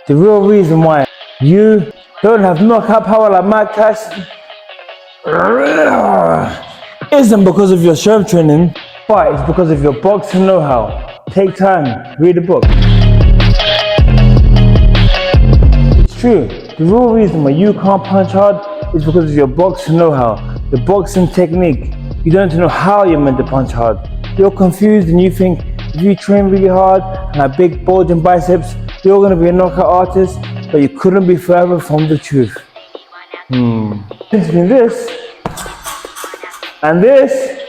The real reason why you don't have knockout power like Mike Tyson isn't because of your strength training, but it's because of your boxing know-how. Take time, read the book. It's true. The real reason why you can't punch hard is because of your boxing know-how, the boxing technique. You don't know how you're meant to punch hard. You're confused and you think if you train really hard and have big bulging biceps, you're going to be a knockout artist, but you couldn't be further from the truth. Between this and this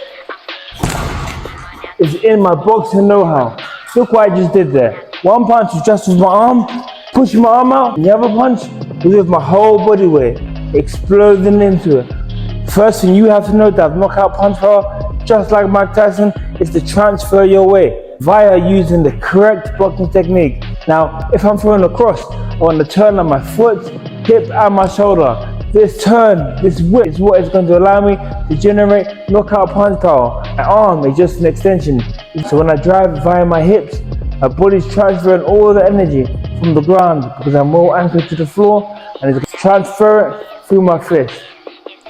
is in my boxing know-how. Look what I just did there. One punch was just with my arm, pushing my arm out, and the other punch was with my whole body weight, exploding into it. First thing you have to know to have knockout punch power, just like Mike Tyson, is to transfer your weight via using the correct boxing technique. Now, if I'm throwing a cross, I want to turn on my foot, hip, and my shoulder. This turn, this whip is what is going to allow me to generate knockout punch power. My arm is just an extension. So when I drive via my hips, my body's transferring all the energy from the ground because I'm more anchored to the floor, and it's going to transfer it through my fist.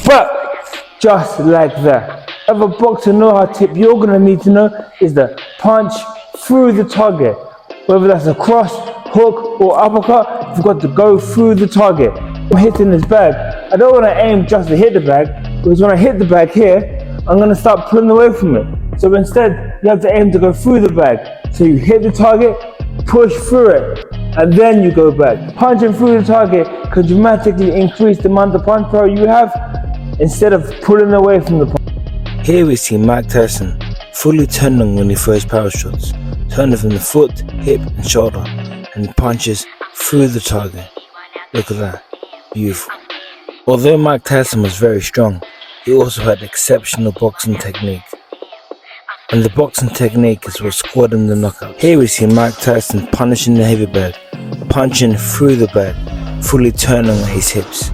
But just like that. Other boxer know-how tip you're going to need to know is the punch through the target. Whether that's a cross, hook, or uppercut, you've got to go through the target. I'm hitting this bag. I don't want to aim just to hit the bag, because when I hit the bag here, I'm going to start pulling away from it. So instead, you have to aim to go through the bag. So you hit the target, push through it, and then you go back. Punching through the target can dramatically increase the amount of punch power you have instead of pulling away from the punch. Here we see Mike Tyson fully turning when he throws power shots, turning from the foot, hip and shoulder, and he punches through the target. Look at that, beautiful. Although Mike Tyson was very strong, he also had exceptional boxing technique. And the boxing technique is what scored him the knockout. Here we see Mike Tyson punishing the heavy bag, punching through the bag, fully turning on his hips.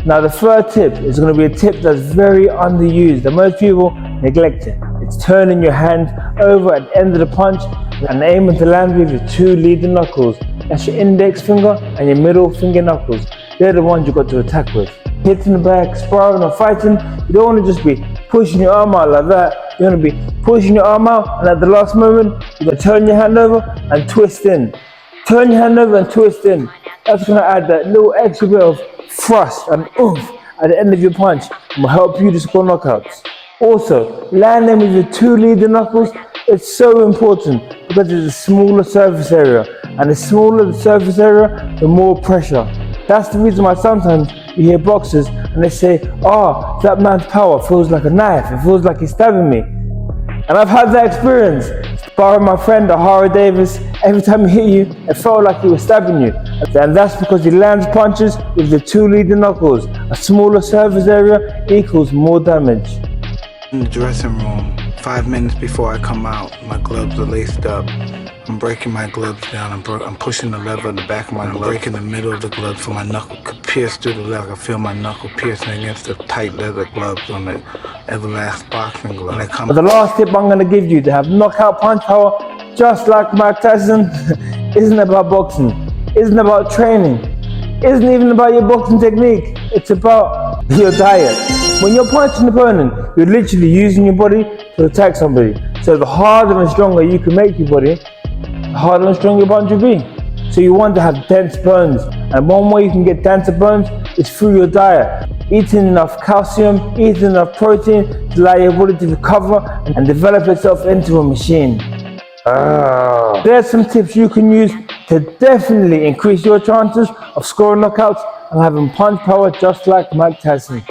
Now the third tip is going to be a tip that's very underused and most people neglect it. It's turning your hand over at the end of the punch and aiming to land with your two leading knuckles. That's your index finger and your middle finger knuckles. They're the ones you've got to attack with. Hitting the bag, sparring or fighting, you don't want to just be pushing your arm out like that. You want to be pushing your arm out, and at the last moment, you're going to turn your hand over and twist in. Turn your hand over and twist in. That's going to add that little extra bit of thrust and oomph at the end of your punch and will help you to score knockouts. Also, landing with your two leading knuckles is so important because it's a smaller surface area, and the smaller the surface area, the more pressure. That's the reason why sometimes you hear boxers and they say, "Oh, that man's power feels like a knife, it feels like he's stabbing me." And I've had that experience. Sparring my friend Ahara Davis, every time he hit you, it felt like he was stabbing you. And that's because he lands punches with the two leading knuckles. A smaller surface area equals more damage. In the dressing room, 5 minutes before I come out, my gloves are laced up. I'm breaking my gloves down. I'm pushing the lever in the back of my glove. I'm breaking the middle of the glove so my knuckle could pierce through the leather. I feel my knuckle piercing against the tight leather gloves on the Everlast boxing glove. But the last tip I'm going to give you to have knockout punch power, just like Mike Tyson, isn't about boxing, isn't about training, isn't even about your boxing technique. It's about your diet. When you're punching an opponent, you're literally using your body to attack somebody. So the harder and stronger you can make your body, the harder and stronger your punch will be. So you want to have dense bones. And one way you can get denser bones is through your diet. Eating enough calcium, eating enough protein to allow your body to recover and develop itself into a machine. There's some tips you can use to definitely increase your chances of scoring knockouts and having punch power just like Mike Tyson.